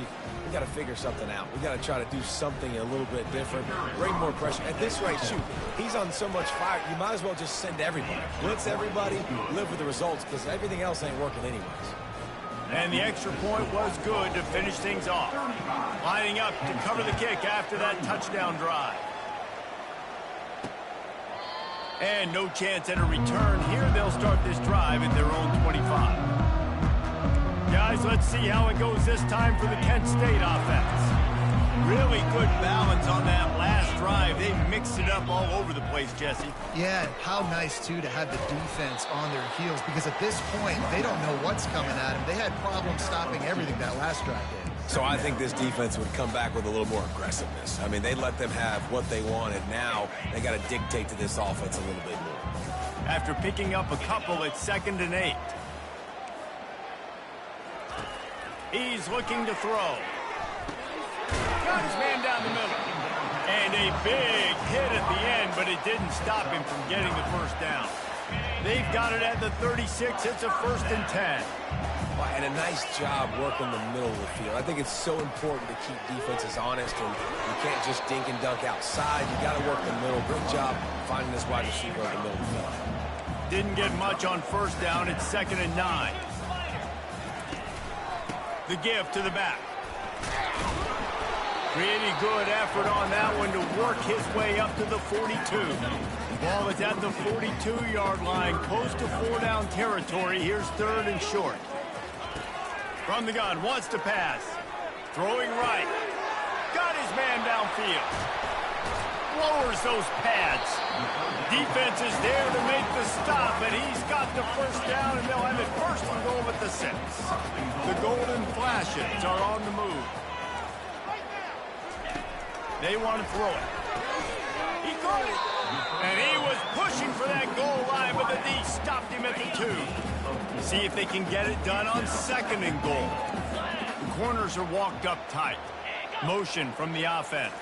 We got to figure something out. We got to try to do something a little bit different. Bring more pressure. At this rate, shoot, he's on so much fire, you might as well just send everybody. Blitz everybody, live with the results, because everything else ain't working anyways. And the extra point was good to finish things off. Lining up to cover the kick after that touchdown drive. And no chance at a return here. They'll start this drive at their own 25. Guys, let's see how it goes this time for the Kent State offense. Really good balance on that last drive. They mixed it up all over the place, Jesse. Yeah, how nice, too, to have the defense on their heels, because at this point, they don't know what's coming at them. They had problems stopping everything that last drive did. So I think this defense would come back with a little more aggressiveness. I mean, they let them have what they wanted. Now they got to dictate to this offense a little bit more. After picking up a couple, it's 2nd and 8. He's looking to throw. Got his man down the middle. And a big hit at the end, but it didn't stop him from getting the first down. They've got it at the 36. It's a 1st and 10. And a nice job working the middle of the field. I think it's so important to keep defenses honest, and you can't just dink and dunk outside. You got to work the middle. Great job finding this wide receiver in the middle of the field. Didn't get much on 1st down. It's 2nd and 9. The give to the back. Pretty good effort on that one to work his way up to the 42. Ball is at the 42-yard line, close to 4-down territory. Here's 3rd and short. From the gun, wants to pass. Throwing right. Got his man downfield. Lowers those pads. Defense is there to make the stop, and he's got the 1st down, and they'll have it 1st and goal at the 6. The Golden Flashes are on the move. They want to throw it. He caught it. And he was pushing for that goal line, but the D stopped him at the 2. See if they can get it done on 2nd and goal. The corners are walked up tight. Motion from the offense.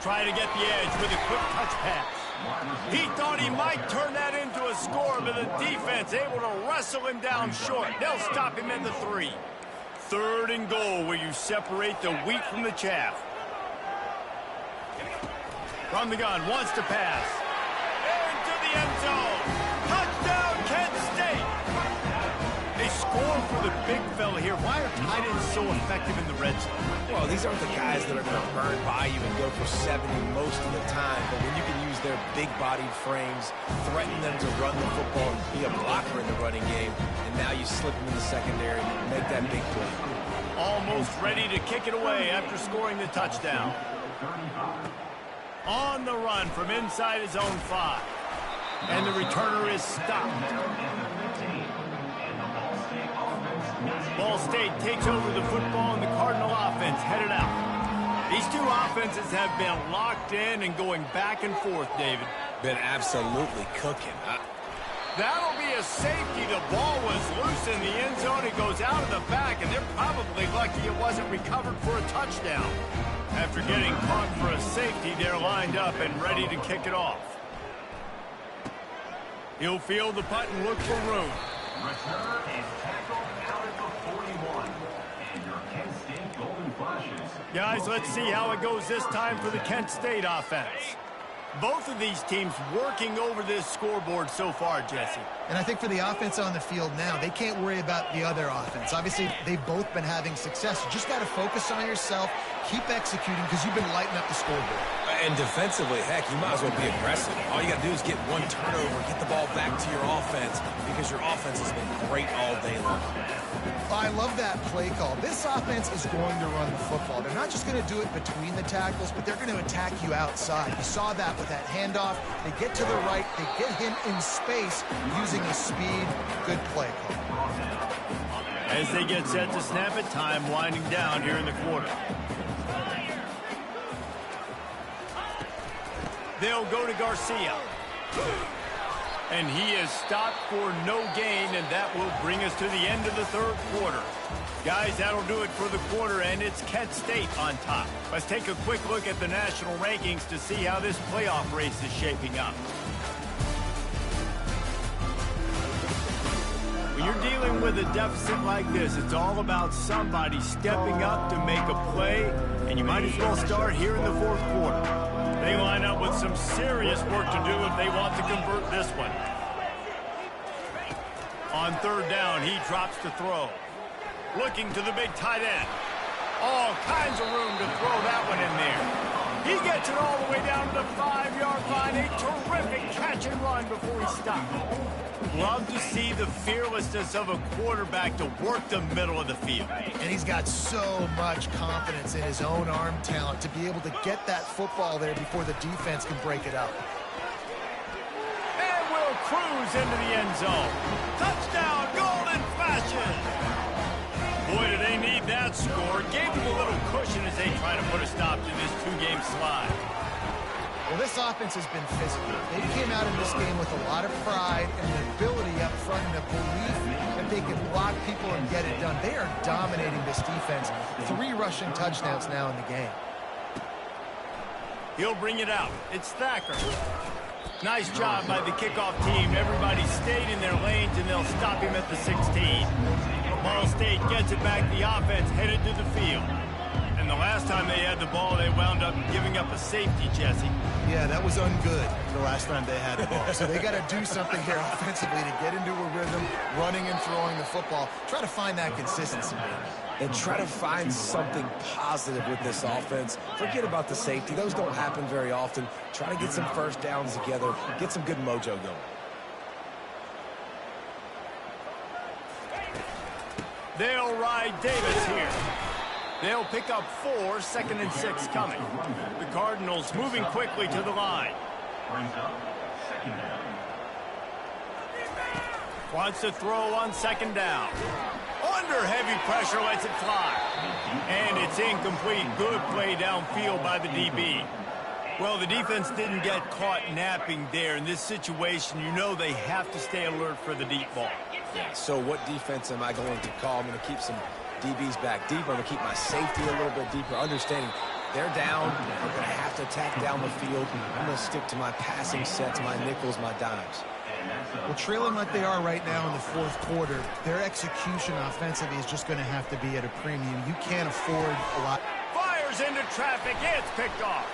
Try to get the edge with a quick touch pass. He thought he might turn that into a score, but the defense able to wrestle him down short. They'll stop him at the 3. 3rd and goal, where you separate the wheat from the chaff. From the gun, wants to pass. Into the end zone. Touchdown, Kent State. They score for the big fella here. Why are tight ends so effective in the red zone? Well, these aren't the guys that are going to burn by you and go for 70 most of the time, but when you can use their big-bodied frames, threaten them to run the football and be a blocker in the running game, and now you slip them in the secondary and make that big play. Almost ready to kick it away after scoring the touchdown. On the run from inside his own 5. And the returner is stopped. Ball State takes over the football, and the Cardinal offense headed out. These two offenses have been locked in and going back and forth, David. Been absolutely cooking. That'll be a safety. The ball was loose in the end zone. It goes out of the back, and they're probably lucky it wasn't recovered for a touchdown. After getting caught for a safety, they're lined up and ready to kick it off. He'll field the punt and look for room. Returner is tackled out at the 41. And your Kent State Golden Flashes. Guys, let's see how it goes this time for the Kent State offense. Both of these teams working over this scoreboard so far, Jesse. And I think for the offense on the field now, they can't worry about the other offense. Obviously, they've both been having success. You just got to focus on yourself, keep executing, because you've been lighting up the scoreboard. And defensively, heck, you might as well be aggressive. All you got to do is get one turnover, get the ball back to your offense, because your offense has been great all day long. I love that play call. This offense is going to run the football. They're not just going to do it between the tackles, but they're going to attack you outside. You saw that with that handoff. They get to the right. They get him in space using his speed. Good play call. As they get set to snap it, time winding down here in the quarter. They'll go to Garcia. And he is stopped for no gain, and that will bring us to the end of the 3rd quarter. Guys, that'll do it for the quarter, and it's Kent State on top. Let's take a quick look at the national rankings to see how this playoff race is shaping up. When you're dealing with a deficit like this, it's all about somebody stepping up to make a play, and you might as well start here in the fourth quarter. They line up with some serious work to do if they want to convert this one. On third down, he drops to throw. Looking to the big tight end. All kinds of room to throw that one in there. He gets it all the way down to the 5-yard line. A terrific catch and run before he stopped. Love to see the fearlessness of a quarterback to work the middle of the field. And he's got so much confidence in his own arm talent to be able to get that football there before the defense can break it up. And will cruise into the end zone. Touchdown, Golden Flashes! Boy, do they need that score. Gave them a little cushion as they try to put a stop to this two-game slide. Well, this offense has been physical. They came out in this game with a lot of pride and an ability up front and a belief that they can block people and get it done. They are dominating this defense. 3 rushing touchdowns now in the game. He'll bring it out. It's Thacker. Nice job by the kickoff team. Everybody stayed in their lanes, and they'll stop him at the 16. Ball State gets it back. The offense headed to the field. And the last time they had the ball, they wound up giving up a safety, Jesse. Yeah, that was ungood the last time they had the ball. So they got to do something here offensively to get into a rhythm, running and throwing the football. Try to find that consistency. And try to find something positive with this offense. Forget about the safety. Those don't happen very often. Try to get some first downs together. Get some good mojo going. They'll ride Davis here. They'll pick up 4, 2nd and 6 coming. The Cardinals moving quickly to the line. Brings up second down. Wants to throw on 2nd down. Under heavy pressure, lets it fly. And it's incomplete. Good play downfield by the DB. Well, the defense didn't get caught napping there. In this situation, you know they have to stay alert for the deep ball. Yeah, so what defense am I going to call? I'm going to keep some DBs back deeper. I'm going to keep my safety a little bit deeper, understanding they're down. I'm going to have to attack down the field. I'm going to stick to my passing sets, my nickels, my dimes. Well, trailing like they are right now in the fourth quarter, their execution offensively is just going to have to be at a premium. You can't afford a lot. Fires into traffic. It's picked off.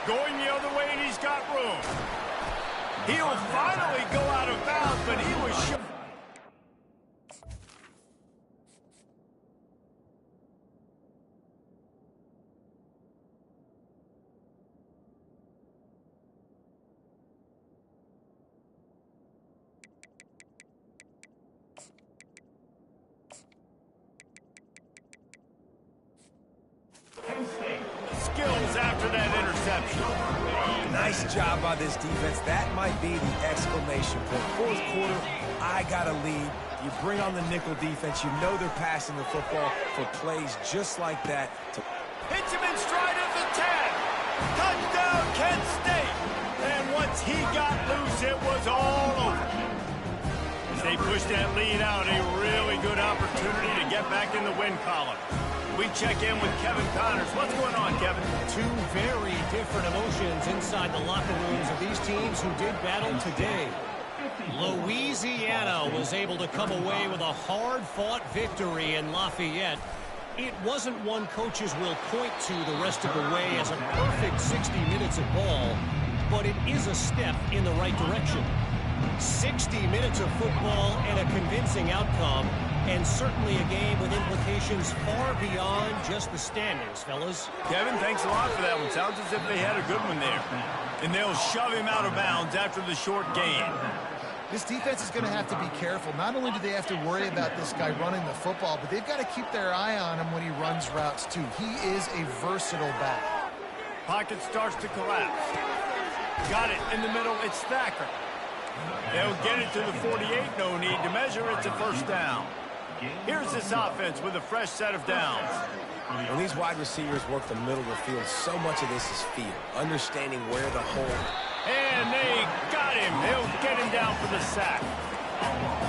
Going the other way, and he's got room. He'll finally go out of bounds, but he was short. Skills after that interception. Nice job by this defense. That might be the exclamation point. Fourth quarter, I got a lead. You bring on the nickel defense. You know they're passing the football for plays just like that. Hits him in stride at the 10. Touchdown, Kent State. And once he got loose, it was all over. As they push that lead out, a really good opportunity to get back in the win column. We check in with Kevin Connors. What's going on, Kevin? 2 very different emotions inside the locker rooms of these teams who did battle today. Louisiana was able to come away with a hard-fought victory in Lafayette. It wasn't one coaches will point to the rest of the way as a perfect 60 minutes of ball, but it is a step in the right direction. 60 minutes of football and a convincing outcome, and certainly a game with implications far beyond just the standings, fellas. Kevin, thanks a lot for that one. Sounds as if they had a good one there. And they'll shove him out of bounds after the short gain. This defense is going to have to be careful. Not only do they have to worry about this guy running the football, but they've got to keep their eye on him when he runs routes, too. He is a versatile back. Pocket starts to collapse. Got it in the middle. It's Thacker. They'll get it to the 48. No need to measure. It's a first down. Here's this offense with a fresh set of downs. When these wide receivers work the middle of the field, so much of this is feel, understanding where to hold. And they got him. They'll get him down for the sack.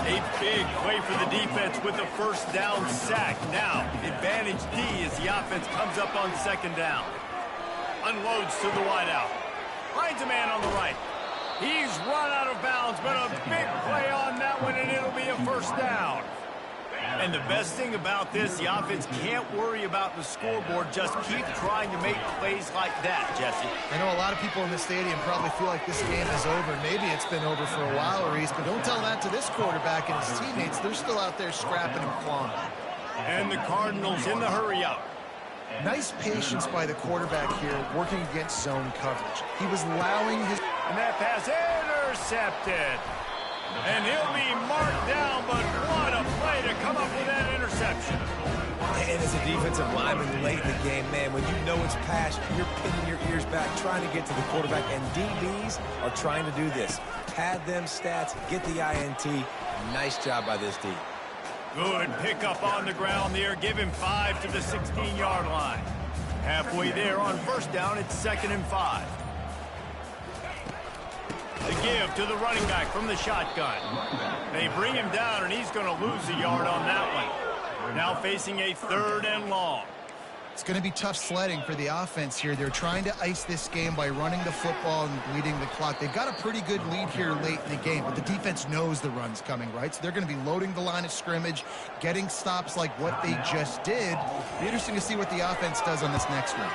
A big play for the defense with the first down sack. Now, advantage D as the offense comes up on second down. Unloads to the wideout. Finds a man on the right. He's run out of bounds, but a big play on that one, and it'll be a first down. And the best thing about this, the offense can't worry about the scoreboard. Just keep trying to make plays like that, Jesse. I know a lot of people in the stadium probably feel like this game is over. Maybe it's been over for a while, Reese, but don't tell that to this quarterback and his teammates. They're still out there scrapping and clawing. And the Cardinals in the hurry-up. Nice patience by the quarterback here, working against zone coverage. He was allowing his... And that pass intercepted. And he'll be marked down, but what a play to come up with that interception. And as a defensive lineman late in the game, man, when you know it's passed, you're pinning your ears back, trying to get to the quarterback, and DBs are trying to do this. Pad them stats, get the INT. Nice job by this D. Good pickup on the ground there. Give him 5 to the 16-yard line. Halfway there on first down, it's 2nd and 5. The give to the running back from the shotgun. They bring him down, and he's going to lose a yard on that one. Now facing a 3rd and long. It's going to be tough sledding for the offense here. They're trying to ice this game by running the football and bleeding the clock. They've got a pretty good lead here late in the game, but the defense knows the run's coming, right? So they're going to be loading the line of scrimmage, getting stops like what they just did. It'll be interesting to see what the offense does on this next one.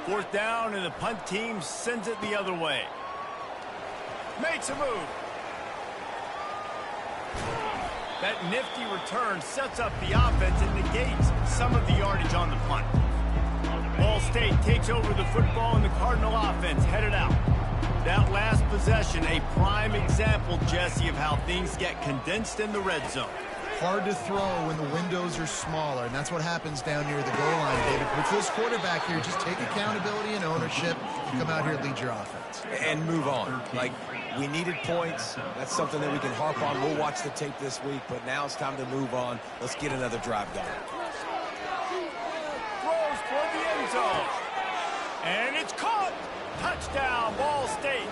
4th down, and the punt team sends it the other way. Makes a move. That nifty return sets up the offense and negates some of the yardage on the punt. Ball State takes over the football, and the Cardinal offense headed out. That last possession, a prime example, Jesse, of how things get condensed in the red zone. Hard to throw when the windows are smaller, and that's what happens down near the goal line, David. With this quarterback here, just take accountability and ownership and come out here and lead your offense. And move on. Like, we needed points. That's something that we can harp on. We'll watch the tape this week, but now it's time to move on. Let's get another drive going. Throws for the end zone. And it's caught. Touchdown, Ball State.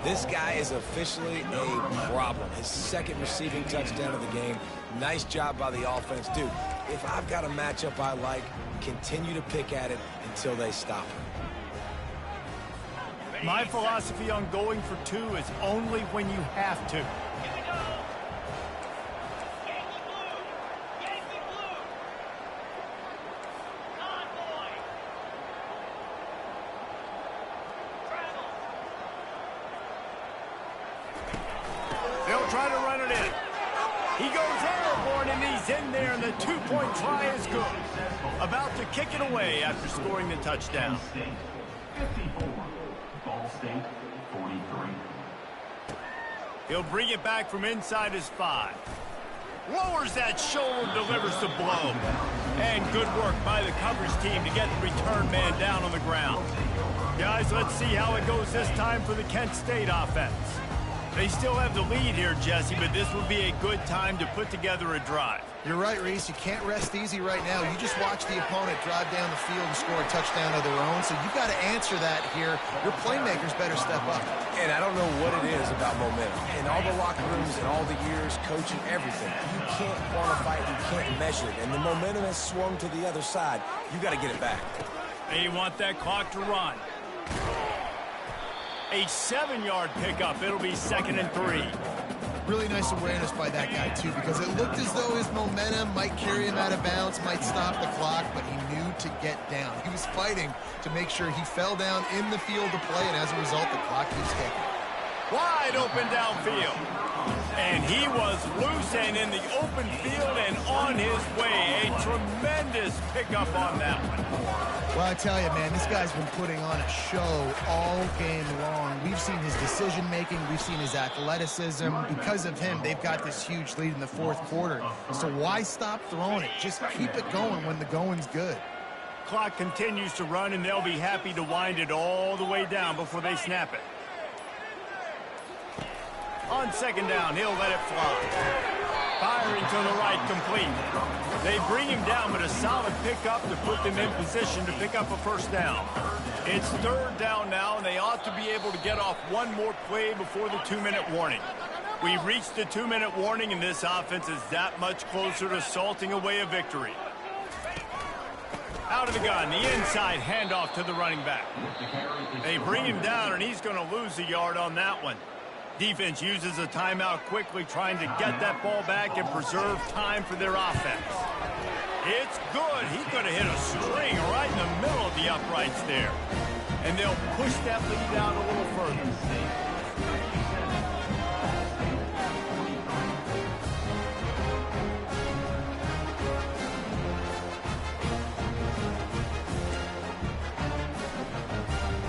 This guy is officially a problem. His 2nd receiving touchdown of the game. Nice job by the offense. Dude, if I've got a matchup I like, continue to pick at it until they stop him. My philosophy on going for 2 is only when you have to. They'll try to run it in. He goes airborne, and he's in there, and the 2-point try is good. About to kick it away after scoring the touchdown. 54. Ball State, 43. He'll bring it back from inside his 5. Lowers that shoulder, delivers the blow. And good work by the coverage team to get the return man down on the ground. Guys, let's see how it goes this time for the Kent State offense. They still have the lead here, Jesse, but this would be a good time to put together a drive. You're right, Reese. You can't rest easy right now. You just watch the opponent drive down the field and score a touchdown of their own, so you got to answer that here. Your playmakers better step up. And I don't know what it is about momentum. In all the locker rooms and all the years, coaching, everything, you can't quantify it, you can't measure it. And the momentum has swung to the other side. You got to get it back. They want that clock to run. A 7-yard pickup. It'll be 2nd and 3. Really nice awareness by that guy, too, because it looked as though his momentum might carry him out of bounds, might stop the clock, but he knew to get down. He was fighting to make sure he fell down in the field to play, and as a result, the clock keeps ticking. Wide open downfield. And he was loose and in the open field and on his way. A tremendous pickup on that one. Well, I tell you, man, this guy's been putting on a show all game long. We've seen his decision-making. We've seen his athleticism. Because of him, they've got this huge lead in the 4th quarter. So why stop throwing it? Just keep it going when the going's good. Clock continues to run, and they'll be happy to wind it all the way down before they snap it. On 2nd down, he'll let it fly. Firing to the right, complete. They bring him down, but a solid pickup to put them in position to pick up a first down. It's 3rd down now, and they ought to be able to get off one more play before the 2-minute warning. We've reached the 2-minute warning, and this offense is that much closer to salting away a victory. Out of the gun, the inside handoff to the running back. They bring him down, and he's going to lose a yard on that one. Defense uses a timeout quickly, trying to get that ball back and preserve time for their offense. It's good. He's going to hit a string right in the middle of the uprights there. And they'll push that lead out a little further.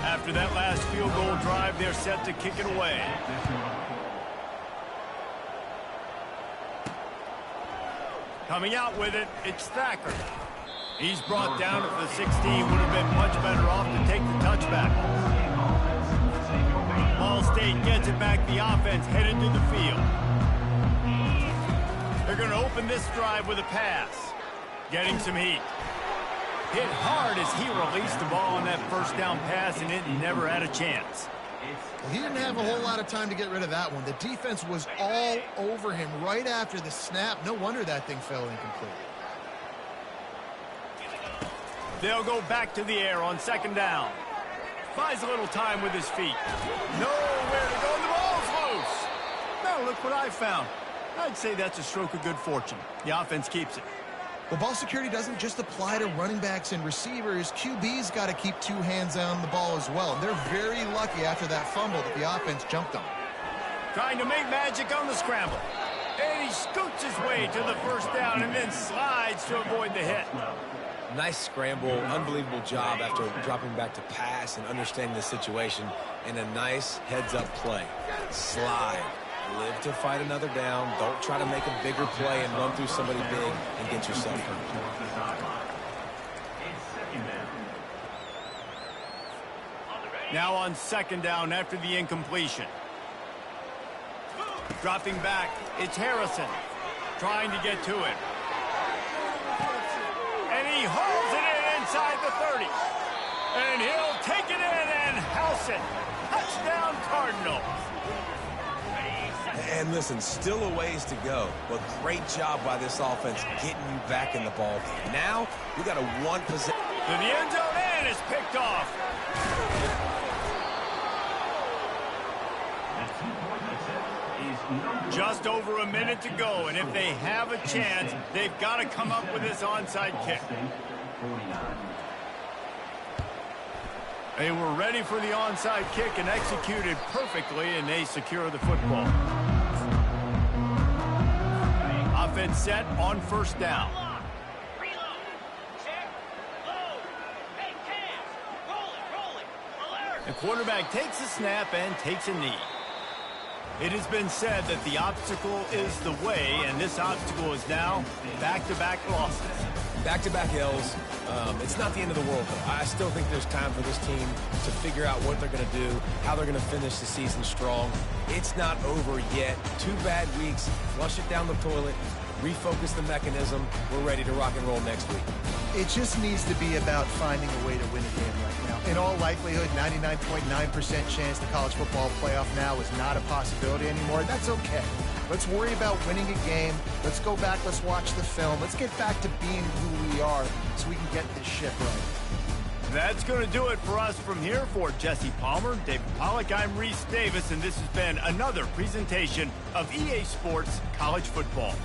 After that last field goal drive, they're set to kick it away. Coming out with it, it's Thacker. He's brought down at the 16. Would have been much better off to take the touchback. Ball State gets it back. The offense headed to the field. They're going to open this drive with a pass. Getting some heat. Hit hard as he released the ball on that first down pass, and it never had a chance. Well, he didn't have a whole lot of time to get rid of that one. The defense was all over him right after the snap. No wonder that thing fell incomplete. They'll go back to the air on second down. Buys a little time with his feet. Nowhere to go, and the ball's loose. Now look what I found. I'd say that's a stroke of good fortune. The offense keeps it. Well, ball security doesn't just apply to running backs and receivers. QB's got to keep two hands on the ball as well. And they're very lucky after that fumble that the offense jumped on. Trying to make magic on the scramble. And he scoots his way to the first down and then slides to avoid the hit. Nice scramble, unbelievable job after dropping back to pass and understanding the situation. And a nice heads-up play. Slide. Live to fight another down. Don't try to make a bigger play and run through somebody big and get yourself hurt. Now on second down after the incompletion. Dropping back, it's Harrison. Trying to get to it. And he hauls it in inside the 30. And he'll take it in and house it. Touchdown Cardinals. And listen, still a ways to go, but great job by this offense getting you back in the ball game. Now, we got a one possession. To the end zone and it's picked off. Just over a minute to go, and if they have a chance, they've got to come up with this onside kick. They were ready for the onside kick and executed perfectly, and they secure the football. Offense set on first down. The quarterback takes a snap and takes a knee. It has been said that the obstacle is the way, and this obstacle is now back-to-back losses. Back-to-back L's. It's not the end of the world, though. I still think there's time for this team to figure out what they're going to do, how they're going to finish the season strong. It's not over yet. 2 bad weeks. Flush it down the toilet. Refocus the mechanism. We're ready to rock and roll next week. It just needs to be about finding a way to win a game right now. In all likelihood, 99.9% chance the college football playoff now is not a possibility anymore. That's okay. Let's worry about winning a game. Let's go back. Let's watch the film. Let's get back to being who we are so we can get this ship right. That's going to do it for us from here. For Jesse Palmer, David Pollack, I'm Reese Davis, and this has been another presentation of EA Sports College Football.